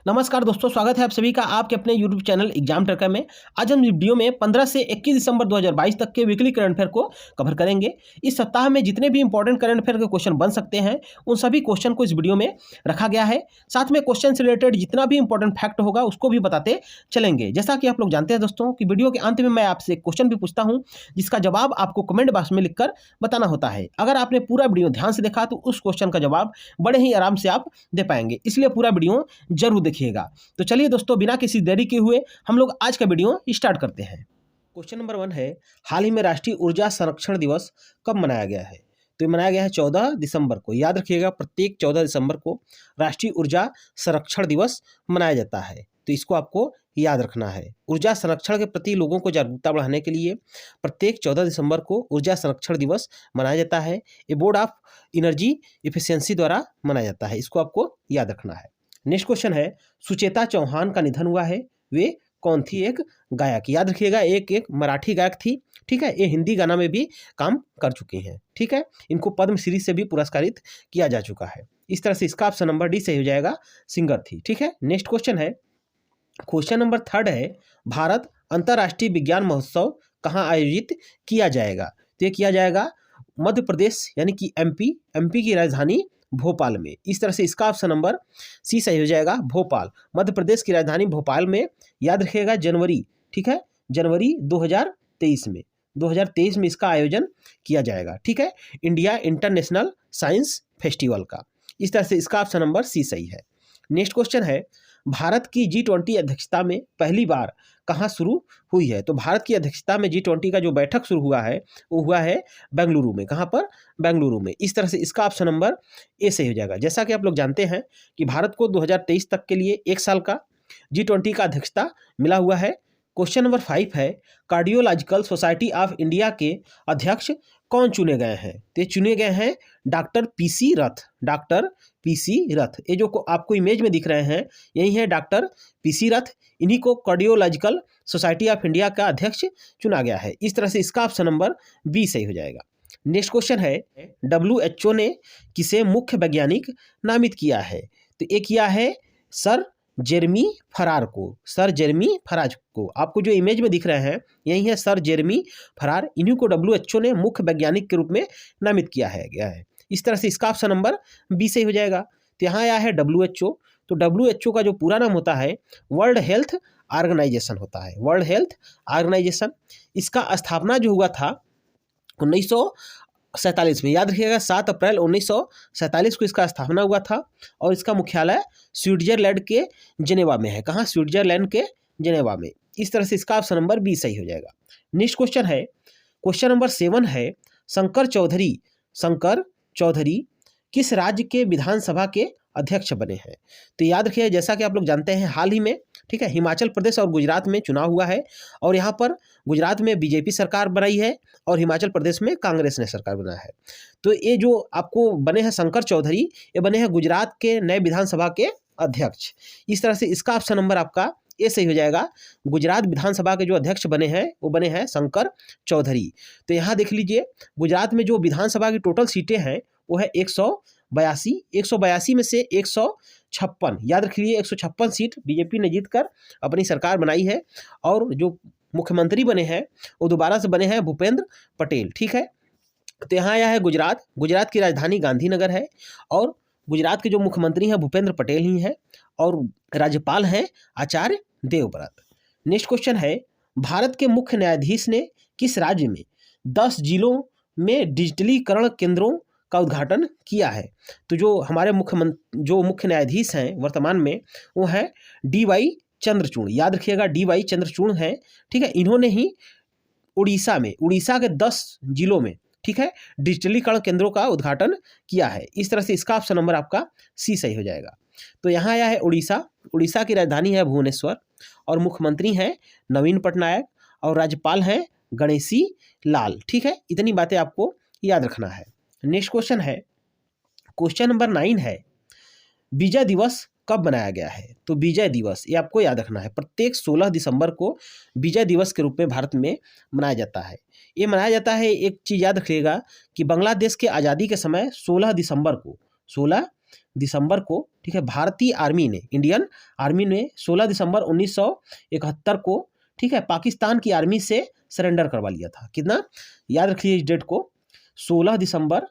नमस्कार दोस्तों, स्वागत है आप सभी का आपके अपने YouTube चैनल एग्जाम ट्रैकर में। आज हम वीडियो में 15 से 21 दिसंबर 2022 तक के वीकली करंट अफेयर को कवर करेंगे। इस सप्ताह में जितने भी इंपॉर्टेंट करंट अफेयर के क्वेश्चन बन सकते हैं, उन सभी क्वेश्चन को इस वीडियो में रखा गया है। साथ में क्वेश्चन से रिलेटेड जितना भी इंपॉर्टेंट फैक्ट होगा उसको भी बताते चलेंगे। जैसा कि आप लोग जानते हैं दोस्तों कि वीडियो के अंत में मैं आपसे एक क्वेश्चन भी पूछता हूँ, जिसका जवाब आपको कमेंट बॉक्स में लिखकर बताना होता है। अगर आपने पूरा वीडियो ध्यान से देखा तो उस क्वेश्चन का जवाब बड़े ही आराम से आप दे पाएंगे, इसलिए पूरा वीडियो जरूर देखिएगा। तो चलिए दोस्तों, बिना किसी देरी के हुए हम लोग आज का वीडियो स्टार्ट करते हैं। क्वेश्चन नंबर 1 है, हाल ही में राष्ट्रीय ऊर्जा संरक्षण दिवस कब मनाया गया है? तो ये मनाया गया है 14 दिसंबर को। याद रखिएगा, प्रत्येक 14 दिसंबर को राष्ट्रीय ऊर्जा संरक्षण दिवस मनाया जाता है, तो इसको आपको याद रखना है। ऊर्जा संरक्षण के प्रति लोगों को जागरूकता बढ़ाने के लिए प्रत्येक 14 दिसंबर को ऊर्जा संरक्षण दिवस मनाया जाता है। ये बोर्ड ऑफ एनर्जी एफिशिएंसी द्वारा मनाया जाता है, इसको आपको याद रखना है। नेक्स्ट क्वेश्चन है, सुचेता चौहान का निधन हुआ है, वे कौन थी? एक गायक। याद रखिएगा, एक मराठी गायक थी, ठीक है। ये हिंदी गाना में भी काम कर चुकी हैं, ठीक है। इनको पद्मश्री से भी पुरस्कारित किया जा चुका है। इस तरह से इसका ऑप्शन नंबर डी सही हो जाएगा, सिंगर थी, ठीक है। नेक्स्ट क्वेश्चन है, क्वेश्चन नंबर 3 है, भारत अंतर्राष्ट्रीय विज्ञान महोत्सव कहाँ आयोजित किया जाएगा? तो ये किया जाएगा मध्य प्रदेश यानी कि एमपी की राजधानी भोपाल में। इस तरह से इसका ऑप्शन नंबर सी सही हो जाएगा, भोपाल। मध्य प्रदेश की राजधानी भोपाल में। याद रखिएगा, जनवरी, ठीक है, जनवरी 2023 में 2023 में इसका आयोजन किया जाएगा, ठीक है, इंडिया इंटरनेशनल साइंस फेस्टिवल का। इस तरह से इसका ऑप्शन नंबर सी सही है। नेक्स्ट क्वेश्चन है, भारत की G20 अध्यक्षता में पहली बार कहाँ शुरू हुई है? तो भारत की अध्यक्षता में G20 का जो बैठक शुरू हुआ है वो हुआ है बेंगलुरु में। कहाँ पर? बेंगलुरु में। इस तरह से इसका ऑप्शन नंबर ए सही हो जाएगा। जैसा कि आप लोग जानते हैं कि भारत को 2023 तक के लिए 1 साल का G20 का अध्यक्षता मिला हुआ है। क्वेश्चन नंबर 5 है, कार्डियोलॉजिकल सोसाइटी ऑफ इंडिया के अध्यक्ष कौन चुने गए हैं? तो ये चुने गए हैं डॉक्टर पीसी रथ। डॉक्टर पीसी रथ, ये जो आपको इमेज में दिख रहे हैं यही है डॉक्टर पीसी रथ। इन्हीं को कार्डियोलॉजिकल सोसाइटी ऑफ इंडिया का अध्यक्ष चुना गया है। इस तरह से इसका ऑप्शन नंबर बी सही हो जाएगा। नेक्स्ट क्वेश्चन है, WHO ने किसे मुख्य वैज्ञानिक नामित किया है? तो ये किया है सर जेरमी फरार को। सर जेरमी फरार को, आपको जो इमेज में दिख रहे हैं यही है सर जेरमी फरार। इन्हीं को WHO ने मुख्य वैज्ञानिक के रूप में नामित किया है गया है। इस तरह से इसका ऑप्शन नंबर बी सही हो जाएगा। तो यहाँ आया है WHO। तो WHO का जो पूरा नाम होता है वर्ल्ड हेल्थ ऑर्गेनाइजेशन होता है, वर्ल्ड हेल्थ ऑर्गेनाइजेशन। इसका स्थापना जो हुआ था 1947 में। याद रखिएगा, 7 अप्रैल 1947 को इसका स्थापना हुआ था और इसका मुख्यालय स्विट्जरलैंड के जेनेवा में है। कहाँ? स्विट्जरलैंड के जेनेवा में। इस तरह से इसका ऑप्शन नंबर बी सही हो जाएगा। नेक्स्ट क्वेश्चन है, क्वेश्चन नंबर 7 है, शंकर चौधरी किस राज्य के विधानसभा के अध्यक्ष बने हैं? तो याद रखिए, जैसा कि आप लोग जानते हैं हाल ही में, ठीक है, हिमाचल प्रदेश और गुजरात में चुनाव हुआ है और यहाँ पर गुजरात में बीजेपी सरकार बनाई है और हिमाचल प्रदेश में कांग्रेस ने सरकार बनाया है। तो ये जो आपको बने हैं शंकर चौधरी, ये बने हैं गुजरात के नए विधानसभा के अध्यक्ष। इस तरह से इसका ऑप्शन नंबर आपका ये सही हो जाएगा। गुजरात विधानसभा के जो अध्यक्ष बने हैं वो बने हैं शंकर चौधरी। तो यहाँ देख लीजिए, गुजरात में जो विधानसभा की टोटल सीटें हैं वो है 182 में से 156। याद रखिए, 156 सीट बीजेपी ने जीतकर अपनी सरकार बनाई है और जो मुख्यमंत्री बने हैं वो दोबारा से बने हैं भूपेंद्र पटेल, ठीक है। तो यहाँ आया है गुजरात की राजधानी गांधीनगर है और गुजरात के जो मुख्यमंत्री हैं भूपेंद्र पटेल ही हैं और राज्यपाल हैं आचार्य देवव्रत। नेक्स्ट क्वेश्चन है, भारत के मुख्य न्यायाधीश ने किस राज्य में 10 जिलों में डिजिटलीकरण केंद्रों का उद्घाटन किया है? तो जो हमारे मुख्य न्यायाधीश हैं वर्तमान में वो हैं DY चंद्रचूड़। याद रखिएगा, DY चंद्रचूड़ हैं, ठीक है। इन्होंने ही उड़ीसा के 10 जिलों में, ठीक है, डिजिटलीकरण केंद्रों का उद्घाटन किया है। इस तरह से इसका ऑप्शन नंबर आपका सी सही हो जाएगा। तो यहाँ आया है उड़ीसा की राजधानी है भुवनेश्वर और मुख्यमंत्री हैं नवीन पटनायक और राज्यपाल हैं गणेशी लाल, ठीक है। इतनी बातें आपको याद रखना है। नेक्स्ट क्वेश्चन है, क्वेश्चन नंबर 9 है, विजय दिवस कब मनाया गया है? तो विजय दिवस ये आपको याद रखना है, प्रत्येक 16 दिसंबर को विजय दिवस के रूप में भारत में मनाया जाता है। ये मनाया जाता है, एक चीज़ याद रखिएगा कि बांग्लादेश के आज़ादी के समय 16 दिसंबर को ठीक है, भारतीय आर्मी ने, इंडियन आर्मी ने 16 दिसंबर 1971 को, ठीक है, पाकिस्तान की आर्मी से सरेंडर करवा लिया था। कितना, याद रखिए इस डेट को, 16 दिसंबर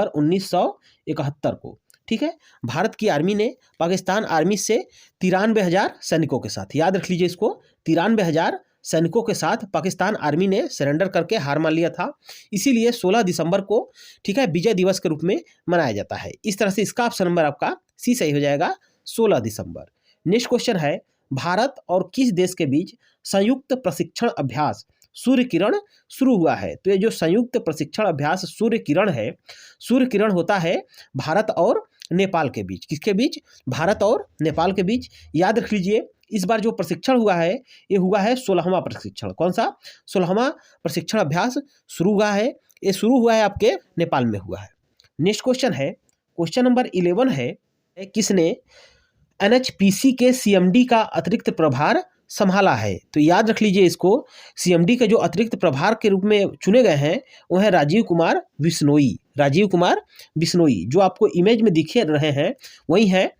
1971 को, ठीक है, भारत की आर्मी ने पाकिस्तान आर्मी से 93,000 सैनिकों के साथ, याद रख लीजिए इसको, 93,000 सैनिकों के साथ पाकिस्तान आर्मी ने सरेंडर करके हार मान लिया था। इसीलिए 16 दिसंबर को, ठीक है, विजय दिवस के रूप में मनाया जाता है। इस तरह से इसका ऑप्शन नंबर आपका सी सही हो जाएगा, 16 दिसंबर। नेक्स्ट क्वेश्चन है, भारत और किस देश के बीच संयुक्त प्रशिक्षण अभ्यास सूर्य किरण शुरू हुआ है? तो ये जो संयुक्त प्रशिक्षण अभ्यास सूर्य किरण है, सूर्य किरण होता है भारत और नेपाल के बीच। किसके बीच? भारत और नेपाल के बीच। याद रख लीजिए, इस बार जो प्रशिक्षण हुआ है, ये हुआ है 16वां प्रशिक्षण। कौन सा? 16वां प्रशिक्षण अभ्यास शुरू हुआ है। ये शुरू हुआ है आपके नेपाल में हुआ है। नेक्स्ट क्वेश्चन है, क्वेश्चन नंबर 11 है, किसने एनएचपीसी के सीएमडी का अतिरिक्त प्रभार संभाला है? तो याद रख लीजिए इसको, सीएमडी के जो अतिरिक्त प्रभार के रूप में चुने गए हैं वो है राजीव कुमार बिश्नोई। राजीव कुमार बिश्नोई जो आपको इमेज में दिख रहे हैं वही है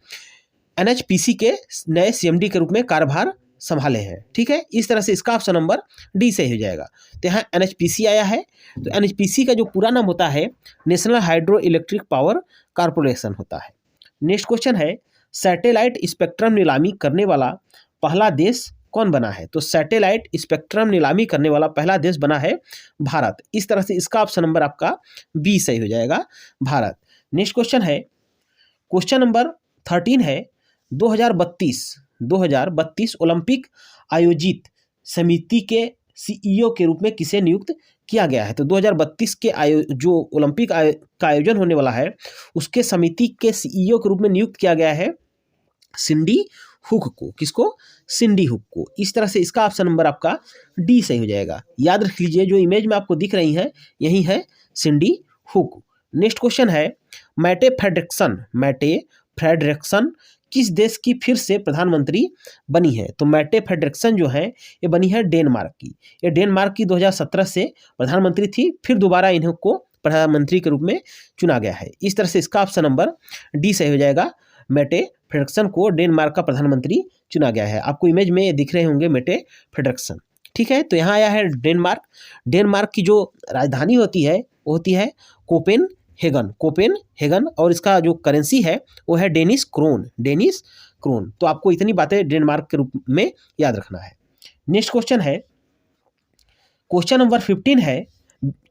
एनएचपीसी के नए सीएमडी के रूप में कार्यभार संभाले हैं। ठीक है, इस तरह से इसका ऑप्शन नंबर डी से हो जाएगा। तो यहाँ एनएचपीसी आया है, तो एनएचपीसी का जो पूरा नाम होता है national hydro electric power corporation होता है। नेक्स्ट क्वेश्चन है, सैटेलाइट स्पेक्ट्रम नीलामी करने वाला पहला देश कौन बना है? तो सैटेलाइट स्पेक्ट्रम नीलामी करने वाला पहला देश बना है भारत। इस तरह से इसका ऑप्शन नंबर आपका बी सही हो जाएगा, भारत। नेक्स्ट क्वेश्चन है, क्वेश्चन नंबर 13 है, 2032 ओलंपिक आयोजित समिति के सीईओ के रूप में किसे नियुक्त किया गया है? तो 2032 के जो ओलंपिक का आयोजन होने वाला है उसके समिति के सीईओ के रूप में नियुक्त किया गया है सिंडी हुक को। किसको? सिंडी हुक को। इस तरह से इसका ऑप्शन नंबर आपका डी सही हो जाएगा। याद रख लीजिए, जो इमेज में आपको दिख रही है यही है सिंडी हुक। नेक्स्ट क्वेश्चन है, मैटे फ्रेडरिक्सन किस देश की फिर से प्रधानमंत्री बनी है? तो मैटे फ्रेडरिक्सन जो है ये बनी है डेनमार्क की। ये डेनमार्क की 2017 से प्रधानमंत्री थी, फिर दोबारा इन्हें को प्रधानमंत्री के रूप में चुना गया है। इस तरह से इसका ऑप्शन नंबर डी सही हो जाएगा, मैटे फ्रेडरिक्सन को डेनमार्क का प्रधानमंत्री चुना गया है। आपको इमेज में दिख रहे होंगे मैटे फ्रेडरिक्सन। ठीक है, तो यहाँ आया है डेनमार्क। डेनमार्क की जो राजधानी होती है वो होती है कोपेनहेगन, और इसका जो करेंसी है वो है डेनिश क्रोन। तो आपको इतनी बातें डेनमार्क के रूप में याद रखना है। नेक्स्ट क्वेश्चन है, क्वेश्चन नंबर 15 है,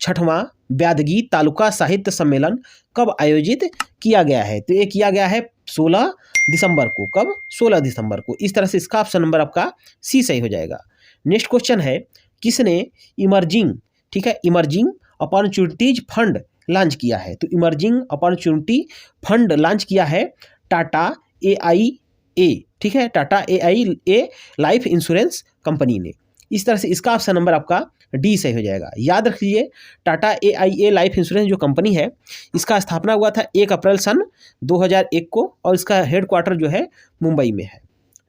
6वां ब्यादगी तालुका साहित्य सम्मेलन कब आयोजित किया गया है? तो ये किया गया है 16 दिसंबर को। कब? 16 दिसंबर को। इस तरह से इसका ऑप्शन नंबर आपका सी सही हो जाएगा। नेक्स्ट क्वेश्चन है, किसने इमर्जिंग अपॉर्चुनिटीज फंड लॉन्च किया है? तो इमर्जिंग अपॉर्चुनिटी फंड लॉन्च किया है टाटा AIA। ठीक है, Tata AIA life insurance company ने। इस तरह से इसका ऑप्शन नंबर आपका डी सही हो जाएगा। याद रखिए, टाटा AIA लाइफ इंश्योरेंस जो कंपनी है इसका स्थापना हुआ था 1 अप्रैल सन 2001 को, और इसका हेडक्वार्टर जो है मुंबई में है।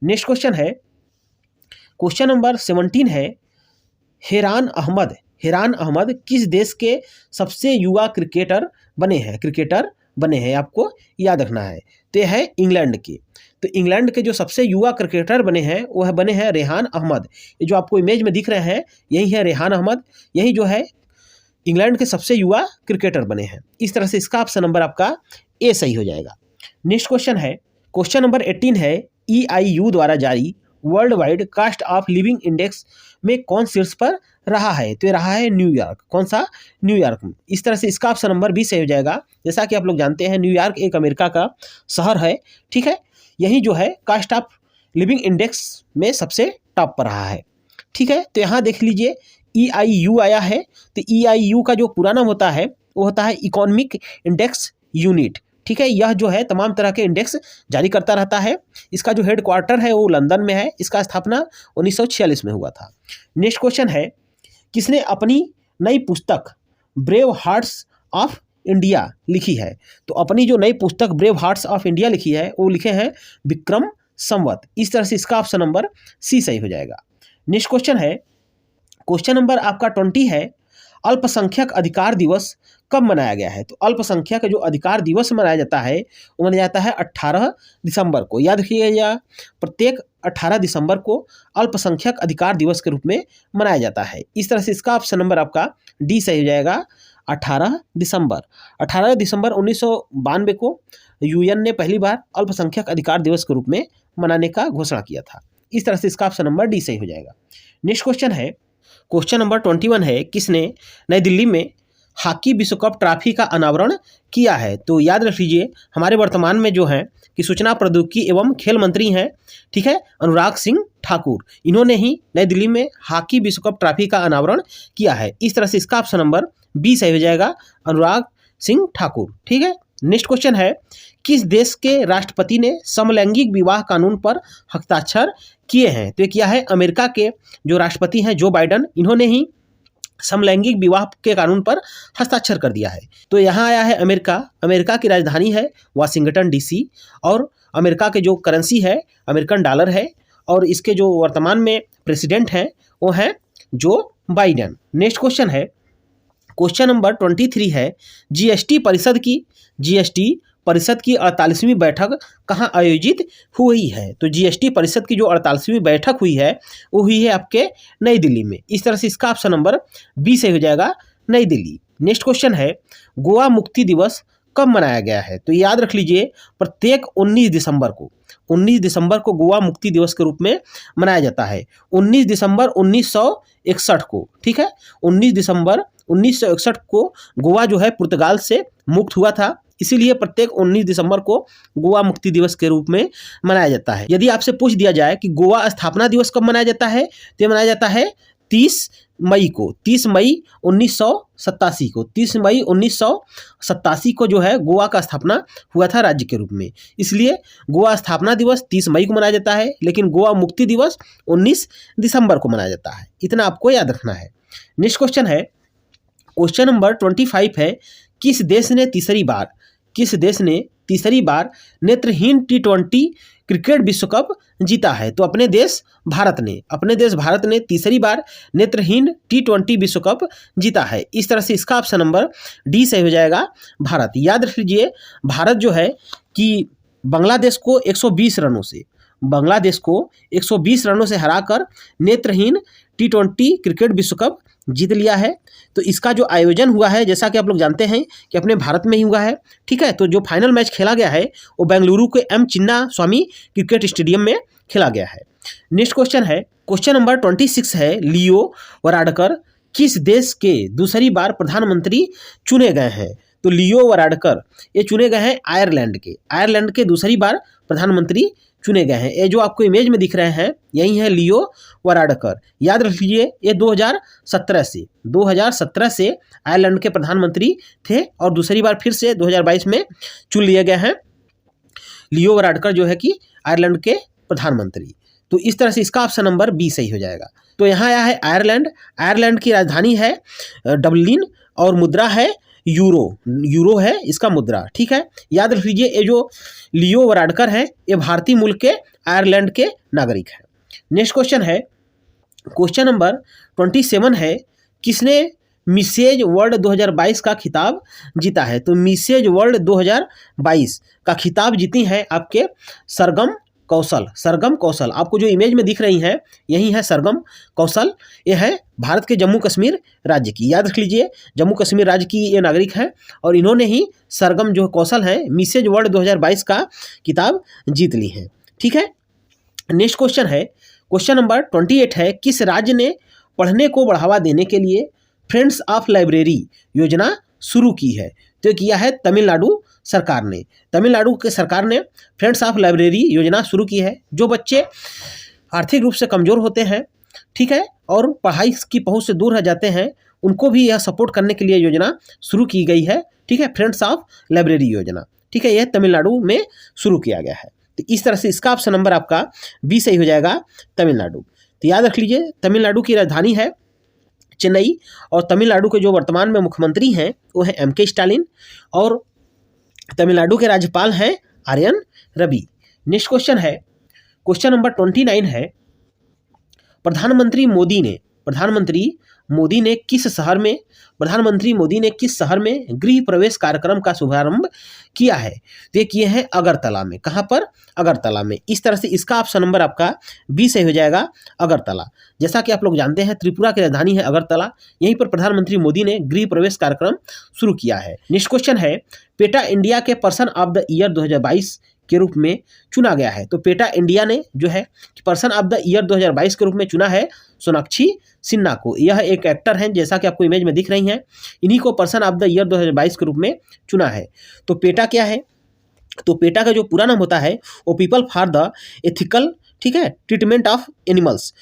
नेक्स्ट क्वेश्चन है, क्वेश्चन नंबर 17 है, हेरान अहमद किस देश के सबसे युवा क्रिकेटर बने हैं? आपको याद रखना है। तो यह है इंग्लैंड के। तो इंग्लैंड के जो सबसे युवा क्रिकेटर बने हैं रेहान अहमद। ये जो आपको इमेज में दिख रहे हैं यही है रेहान अहमद, यही जो है इंग्लैंड के सबसे युवा क्रिकेटर बने हैं। इस तरह से इसका ऑप्शन नंबर आपका ए सही हो जाएगा। नेक्स्ट क्वेश्चन है, क्वेश्चन नंबर 18 है, EIU द्वारा जारी world wide cost of living index में कौन शीर्ष पर रहा है? तो ये रहा है न्यूयॉर्क। कौन सा? न्यूयॉर्क। इस तरह से इसका ऑप्शन नंबर भी सही हो जाएगा। जैसा कि आप लोग जानते हैं न्यूयॉर्क एक अमेरिका का शहर है। ठीक है, यही जो है कास्ट ऑफ लिविंग इंडेक्स में सबसे टॉप पर रहा है। ठीक है, तो यहाँ देख लीजिए EIU आया है। तो EIU का जो पूरा नाम होता है वो होता है इकोनॉमिक इंडेक्स यूनिट। ठीक है, यह जो है तमाम तरह के इंडेक्स जारी करता रहता है। इसका जो हेडक्वार्टर है वो लंदन में है। इसका स्थापना 1946 में हुआ था। नेक्स्ट क्वेश्चन है, किसने अपनी नई पुस्तक ब्रेव हार्ट्स ऑफ इंडिया लिखी है? तो अपनी जो नई पुस्तक ब्रेव हार्ट्स ऑफ इंडिया लिखी है वो लिखे हैं विक्रम संवत। इस तरह से इसका ऑप्शन नंबर सी सही हो जाएगा। नेक्स्ट क्वेश्चन है, क्वेश्चन नंबर आपका 20 है, अल्पसंख्यक अधिकार दिवस कब मनाया गया है? तो अल्पसंख्यक जो अधिकार दिवस मनाया जाता है वो मनाया जाता है 18 दिसंबर को। याद रखिएगा, प्रत्येक 18 दिसंबर को अल्पसंख्यक अधिकार दिवस के रूप में मनाया जाता है। इस तरह से इसका ऑप्शन नंबर आपका डी सही हो जाएगा, 18 दिसंबर। 18 दिसंबर 1992 को यूएन ने पहली बार अल्पसंख्यक अधिकार दिवस के रूप में मनाने का घोषणा किया था। इस तरह से इसका ऑप्शन नंबर डी सही हो जाएगा। नेक्स्ट क्वेश्चन है, क्वेश्चन नंबर 21 है, किसने नई दिल्ली में हॉकी विश्व कप ट्रॉफी का अनावरण किया है? तो याद रख लीजिए, हमारे वर्तमान में जो हैं कि सूचना प्रौद्योगिकी एवं खेल मंत्री हैं, ठीक है, अनुराग सिंह ठाकुर। इन्होंने ही नई दिल्ली में हॉकी विश्व कप ट्रॉफी का अनावरण किया है। इस तरह से इसका ऑप्शन नंबर बी सही हो जाएगा, अनुराग सिंह ठाकुर। ठीक है। नेक्स्ट क्वेश्चन है, किस देश के राष्ट्रपति ने समलैंगिक विवाह कानून पर हस्ताक्षर किए हैं? तो ये किया है अमेरिका के जो राष्ट्रपति हैं जो बाइडन, इन्होंने ही समलैंगिक विवाह के कानून पर हस्ताक्षर कर दिया है। तो यहाँ आया है अमेरिका। अमेरिका की राजधानी है वाशिंगटन डीसी और अमेरिका के जो करेंसी है अमेरिकन डॉलर है और इसके जो वर्तमान में प्रेसिडेंट हैं वो हैं जो बाइडन। नेक्स्ट क्वेश्चन है, क्वेश्चन नंबर 23 है, जीएसटी परिषद की 48वीं बैठक कहाँ आयोजित हुई है? तो जीएसटी परिषद की जो 48वीं बैठक हुई है वो हुई है आपके नई दिल्ली में। इस तरह से इसका ऑप्शन नंबर बी से हो जाएगा, नई दिल्ली। नेक्स्ट क्वेश्चन है, गोवा मुक्ति दिवस कब मनाया गया है? तो याद रख लीजिए, प्रत्येक 19 दिसंबर को गोवा मुक्ति दिवस के रूप में मनाया जाता है। 19 दिसंबर 1961 को, ठीक है, 19 दिसंबर 1961 को गोवा जो है पुर्तगाल से मुक्त हुआ था, इसीलिए प्रत्येक 19 दिसंबर को गोवा मुक्ति दिवस के रूप में मनाया जाता है। यदि आपसे पूछ दिया जाए कि गोवा स्थापना दिवस कब मनाया जाता है, तो ये मनाया जाता है 30 मई को, 30 मई 1987 को। 30 मई 1987 को जो है गोवा का स्थापना हुआ था राज्य के रूप में, इसलिए गोवा स्थापना दिवस 30 मई को मनाया जाता है, लेकिन गोवा मुक्ति दिवस 19 दिसंबर को मनाया जाता है। इतना आपको याद रखना है। नेक्स्ट क्वेश्चन है, क्वेश्चन नंबर 25 है, किस देश ने तीसरी बार नेत्रहीन T20 क्रिकेट विश्व कप जीता है? तो अपने देश भारत ने तीसरी बार नेत्रहीन T20 विश्व कप जीता है। इस तरह से इसका ऑप्शन नंबर डी सही हो जाएगा, भारत। याद रख लीजिए, भारत जो है कि बांग्लादेश को 120 रनों से हराकर नेत्रहीन T20 क्रिकेट विश्व कप जीत लिया है। तो इसका जो आयोजन हुआ है, जैसा कि आप लोग जानते हैं कि अपने भारत में ही हुआ है, ठीक है। तो जो फाइनल मैच खेला गया है वो बेंगलुरु के एम चिन्ना स्वामी क्रिकेट स्टेडियम में खेला गया है। नेक्स्ट क्वेश्चन है, क्वेश्चन नंबर 26 है, लियो वाराडकर किस देश के दूसरी बार प्रधानमंत्री चुने गए हैं? तो लियो वाराडकर ये चुने गए हैं आयरलैंड के दूसरी बार प्रधानमंत्री चुने गए हैं। ये जो आपको इमेज में दिख रहे हैं यही है लियो वाराडकर। याद रख लीजिए, ये 2017 से आयरलैंड के प्रधानमंत्री थे और दूसरी बार फिर से 2022 में चुन लिए गए हैं लियो वाराडकर जो है कि आयरलैंड के प्रधानमंत्री। तो इस तरह से इसका ऑप्शन नंबर बी सही हो जाएगा। तो यहाँ आया है आयरलैंड की राजधानी है डबलिन और मुद्रा है यूरो है इसका मुद्रा, ठीक है। याद रख लीजिए, ये जो लियो वाराडकर है ये भारतीय मूल के आयरलैंड के नागरिक हैं। नेक्स्ट क्वेश्चन है, क्वेश्चन नंबर 27 है, किसने मिसेज वर्ल्ड 2022 का खिताब जीता है? तो मिसेज वर्ल्ड 2022 का खिताब जीती हैं आपके सरगम कौशल। आपको जो इमेज में दिख रही हैं यही है सरगम कौशल। ये है भारत के जम्मू कश्मीर राज्य की। याद रख लीजिए, जम्मू कश्मीर राज्य की ये नागरिक हैं और इन्होंने ही सरगम जो कौशल है मिसेज वर्ल्ड 2022 का खिताब जीत ली हैं, ठीक है। नेक्स्ट क्वेश्चन है, क्वेश्चन नंबर 28 है, किस राज्य ने पढ़ने को बढ़ावा देने के लिए फ्रेंड्स ऑफ लाइब्रेरी योजना शुरू की है? तो किया है तमिलनाडु के सरकार ने फ्रेंड्स ऑफ लाइब्रेरी योजना शुरू की है। जो बच्चे आर्थिक रूप से कमज़ोर होते हैं, ठीक है, और पढ़ाई की पहुंच से दूर रह जाते हैं, उनको भी यह सपोर्ट करने के लिए योजना शुरू की गई है, ठीक है, फ्रेंड्स ऑफ लाइब्रेरी योजना, ठीक है। यह तमिलनाडु में शुरू किया गया है। तो इस तरह से इसका ऑप्शन नंबर आपका बी सही हो जाएगा, तमिलनाडु। तो याद रख लीजिए, तमिलनाडु की राजधानी है चेन्नई और तमिलनाडु के जो वर्तमान में मुख्यमंत्री हैं वो है MK स्टालिन और तमिलनाडु के राज्यपाल हैं आर्यन रवि। नेक्स्ट क्वेश्चन है, क्वेश्चन नंबर 29 है, प्रधानमंत्री मोदी ने प्रधानमंत्री मोदी ने किस शहर में गृह प्रवेश कार्यक्रम का शुभारंभ किया है? तो ये किए हैं अगरतला में। कहाँ पर? अगरतला में। इस तरह से इसका ऑप्शन नंबर आपका बी सही हो जाएगा, अगरतला। जैसा कि आप लोग जानते हैं त्रिपुरा की राजधानी है अगरतला, यहीं पर प्रधानमंत्री मोदी ने गृह प्रवेश कार्यक्रम शुरू किया है। नेक्स्ट क्वेश्चन है, पेटा इंडिया के पर्सन ऑफ द ईयर 2022 के रूप में चुना गया है। तो पेटा इंडिया ने जो है पर्सन ऑफ द ईयर 2022 के रूप में चुना है सोनाक्षी सिन्हा को। यह एक एक्टर हैं, जैसा कि आपको इमेज में दिख रही हैं, इन्हीं को पर्सन ऑफ द ईयर 2022 के रूप में चुना है। तो पेटा क्या है? तो पेटा का जो पूरा नाम होता है वो पीपल फॉर द एथिकल, ठीक है, treatment of animals.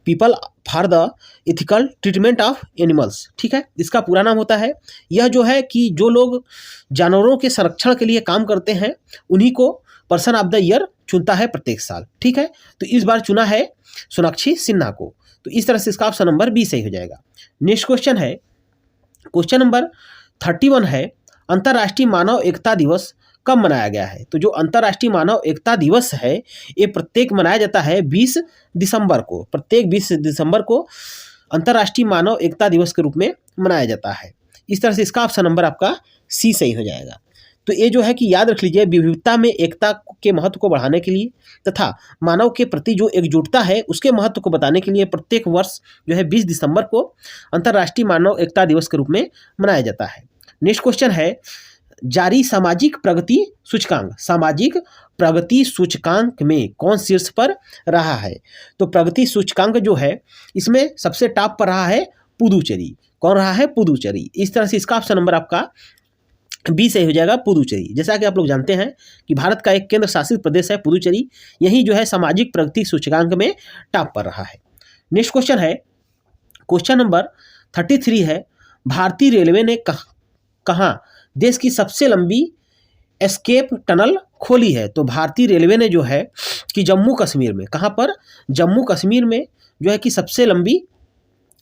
People for the ethical treatment of animals, ठीक है, इसका पूरा नाम होता है। यह जो है कि जो लोग जानवरों के संरक्षण के लिए काम करते हैं उन्हीं को पर्सन ऑफ द ईयर चुनता है प्रत्येक साल, ठीक है। तो इस बार चुना है सोनाक्षी सिन्हा को। तो इस तरह से इसका ऑप्शन नंबर बी सही हो जाएगा। नेक्स्ट क्वेश्चन है, क्वेश्चन नंबर 31 है, अंतर्राष्ट्रीय मानव एकता दिवस कब मनाया गया है? तो जो अंतर्राष्ट्रीय मानव एकता दिवस है ये प्रत्येक मनाया जाता है 20 दिसंबर को। प्रत्येक 20 दिसंबर को अंतर्राष्ट्रीय मानव एकता दिवस के रूप में मनाया जाता है। इस तरह से इसका ऑप्शन नंबर आपका सी सही हो जाएगा। तो ये जो है कि याद रख लीजिए, विविधता में एकता के महत्व को बढ़ाने के लिए तथा मानव के प्रति जो एकजुटता है उसके महत्व को बताने के लिए प्रत्येक वर्ष जो है 20 दिसंबर को अंतर्राष्ट्रीय मानव एकता दिवस के रूप में मनाया जाता है। नेक्स्ट क्वेश्चन है, जारी सामाजिक प्रगति सूचकांक में कौन शीर्ष पर रहा है? तो प्रगति सूचकांक जो है इसमें सबसे टॉप पर रहा है पुदुचेरी। कौन रहा है? पुदुचेरी। इस तरह से इसका ऑप्शन नंबर आपका बी सही हो जाएगा, पुदुचेरी। जैसा कि आप लोग जानते हैं कि भारत का एक केंद्र शासित प्रदेश है पुदुचेरी, यही जो है सामाजिक प्रगति सूचकांक में टॉप पर रहा है। नेक्स्ट क्वेश्चन है, क्वेश्चन नंबर 33 है, भारतीय रेलवे ने कहाँ देश की सबसे लंबी एस्केप टनल खोली है? तो भारतीय रेलवे ने जो है कि जम्मू कश्मीर में, कहाँ पर? जम्मू कश्मीर में जो है कि सबसे लंबी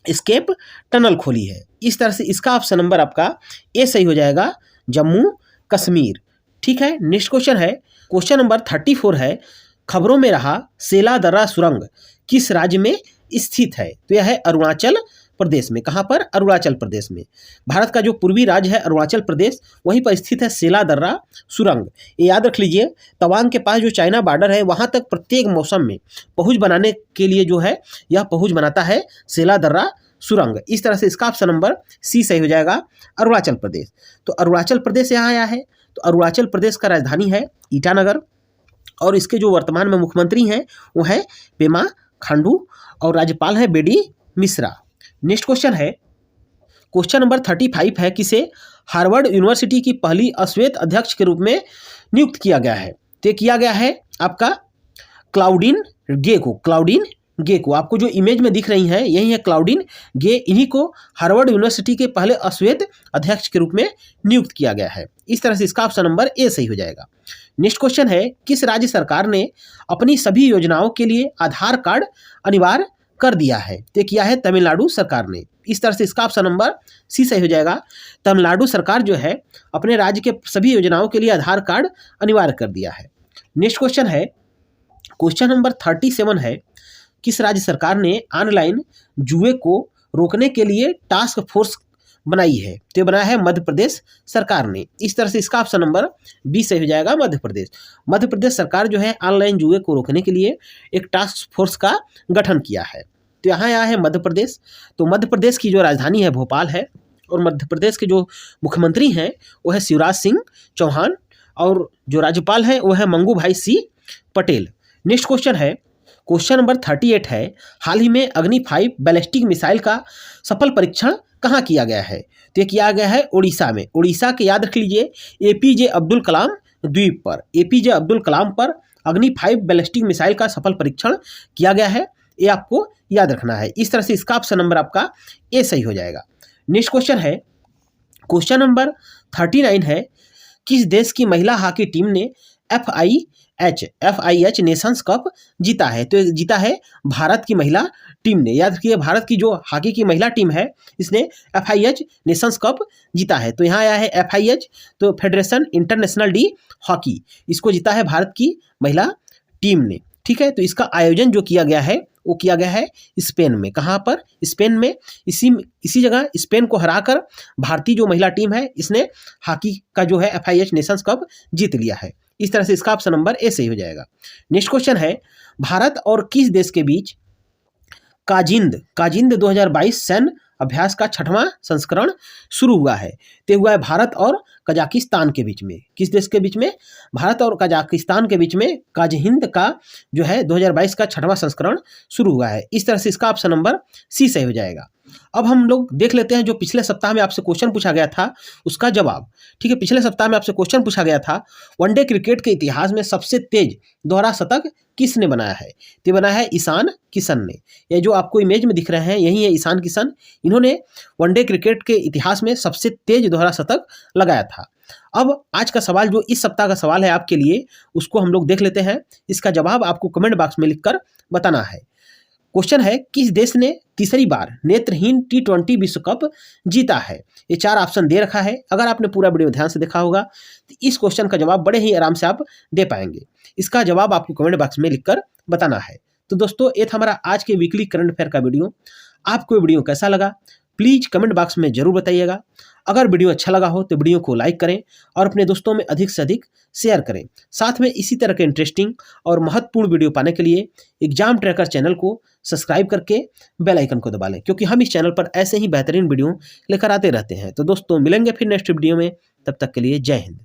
एस्केप टनल खोली है। इस तरह से इसका ऑप्शन नंबर आपका ए सही हो जाएगा, जम्मू कश्मीर, ठीक है। नेक्स्ट क्वेश्चन है, क्वेश्चन नंबर 34 है, खबरों में रहा सेला दर्रा सुरंग किस राज्य में स्थित है? तो यह है अरुणाचल प्रदेश में। कहाँ पर? अरुणाचल प्रदेश में। भारत का जो पूर्वी राज्य है अरुणाचल प्रदेश, वहीं पर स्थित है सेला दर्रा सुरंग। ये याद रख लीजिए, तवांग के पास जो चाइना बॉर्डर है वहाँ तक प्रत्येक मौसम में पहुँच बनाने के लिए जो है यह पहुँच बनाता है सेला दर्रा सुरंग। इस तरह से इसका ऑप्शन नंबर सी सही हो जाएगा, अरुणाचल प्रदेश। तो अरुणाचल प्रदेश यहाँ आया है। तो अरुणाचल प्रदेश का राजधानी है ईटानगर और इसके जो वर्तमान में मुख्यमंत्री हैं वो है पेमा खांडू और राज्यपाल है बेडी मिश्रा। नेक्स्ट क्वेश्चन है, क्वेश्चन नंबर 35 है, किसे हार्वर्ड यूनिवर्सिटी की पहली अश्वेत अध्यक्ष के रूप में नियुक्त किया गया है? तो किया गया है आपका क्लाउडिन गे को। आपको जो इमेज में दिख रही हैं यही है क्लाउडिन गे, इन्हीं को हार्वर्ड यूनिवर्सिटी के पहले अश्वेत अध्यक्ष के रूप में नियुक्त किया गया है। इस तरह से इसका ऑप्शन नंबर ए सही हो जाएगा। नेक्स्ट क्वेश्चन है, किस राज्य सरकार ने अपनी सभी योजनाओं के लिए आधार कार्ड अनिवार्य कर दिया है? तो किया है तमिलनाडु सरकार ने। इस तरह से इसका ऑप्शन नंबर सी सही हो जाएगा। तमिलनाडु सरकार जो है अपने राज्य के सभी योजनाओं के लिए आधार कार्ड अनिवार्य कर दिया है। नेक्स्ट क्वेश्चन है, क्वेश्चन नंबर 37 है, किस राज्य सरकार ने ऑनलाइन जुए को रोकने के लिए टास्क फोर्स बनाई है? तो बनाया है मध्य प्रदेश सरकार ने। इस तरह से इसका ऑप्शन नंबर बी सही हो जाएगा, मध्य प्रदेश। मध्य प्रदेश सरकार जो है ऑनलाइन जुए को रोकने के लिए एक टास्क फोर्स का गठन किया है। तो यहाँ आया है मध्य प्रदेश। तो मध्य प्रदेश की जो राजधानी है भोपाल है और मध्य प्रदेश के जो मुख्यमंत्री हैं वो है शिवराज सिंह चौहान और जो राज्यपाल हैं वो है मंगू भाई सी पटेल। नेक्स्ट क्वेश्चन है, क्वेश्चन नंबर 38 है, हाल ही में अग्नि 5 बैलिस्टिक मिसाइल का सफल परीक्षण कहाँ किया गया है? तो ये किया गया है उड़ीसा में। उड़ीसा के याद रख लीजिए एपीजे अब्दुल कलाम द्वीप पर, एपीजे अब्दुल कलाम पर अग्नि 5 बैलिस्टिक मिसाइल का सफल परीक्षण किया गया है, ये आपको याद रखना है। इस तरह से इसका ऑप्शन नंबर आपका ए सही हो जाएगा। नेक्स्ट क्वेश्चन है, क्वेश्चन नंबर 39 है, किस देश की महिला हॉकी टीम ने FIH नेशंस कप जीता है? तो जीता है भारत की महिला टीम ने। याद रखिए भारत की जो हॉकी की महिला टीम है इसने FIH नेशंस कप जीता है। तो यहाँ आया है FIH, तो फेडरेशन इंटरनेशनल डी हॉकी, इसको जीता है भारत की महिला टीम ने, ठीक है। तो इसका आयोजन जो किया गया है वो किया गया है स्पेन में। कहाँ पर? स्पेन में। इसी जगह स्पेन को हराकर भारतीय जो महिला टीम है इसने हॉकी का जो है FIH नेशंस कप जीत लिया है। इस तरह से इसका ऑप्शन नंबर ए सही हो जाएगा। नेक्स्ट क्वेश्चन है, भारत और किस देश के बीच काजिंद 2022 सैन्य अभ्यास का 6वां संस्करण शुरू हुआ है? तो हुआ है भारत और कजाकिस्तान के बीच में। किस देश के बीच में? भारत और कजाकिस्तान के बीच में काजहिंद का जो है 2022 का 6वां संस्करण शुरू हुआ है। इस तरह से इसका ऑप्शन नंबर सी सही हो जाएगा। अब हम लोग देख लेते हैं जो पिछले सप्ताह में आपसे क्वेश्चन पूछा गया था उसका जवाब। ठीक है, पिछले सप्ताह में आपसे क्वेश्चन पूछा गया था, वनडे क्रिकेट के इतिहास में सबसे तेज दोहरा शतक किसने बनाया है? तो बनाया है ईशान किशन ने। ये जो आपको इमेज में दिख रहे हैं यही है ईशान किशन। इन्होंने वनडे क्रिकेट के इतिहास में सबसे तेज दोहरा शतक लगाया था। अब आज का सवाल जो इस सप्ताह का सवाल है आपके लिए, उसको हम लोग देख लेते हैं। इसका जवाब आपको कमेंट बॉक्स में लिखकर बताना है। क्वेश्चन है, किस देश ने तीसरी बार नेत्रहीन T20 विश्व कप जीता है? ये 4 ऑप्शन दे रखा है। अगर आपने पूरा वीडियो ध्यान से देखा होगा तो इस क्वेश्चन का जवाब बड़े ही आराम से आप दे पाएंगे। इसका जवाब आपको कमेंट बॉक्स में लिखकर बताना है। तो दोस्तों, ये था हमारा आज के वीकली करंट अफेयर का वीडियो। आपको ये वीडियो कैसा लगा प्लीज़ कमेंट बॉक्स में ज़रूर बताइएगा। अगर वीडियो अच्छा लगा हो तो वीडियो को लाइक करें और अपने दोस्तों में अधिक से अधिक शेयर करें। साथ में इसी तरह के इंटरेस्टिंग और महत्वपूर्ण वीडियो पाने के लिए एग्जाम ट्रैकर चैनल को सब्सक्राइब करके बेल आइकन को दबा लें, क्योंकि हम इस चैनल पर ऐसे ही बेहतरीन वीडियो लेकर आते रहते हैं। तो दोस्तों, मिलेंगे फिर नेक्स्ट वीडियो में। तब तक के लिए जय हिंद।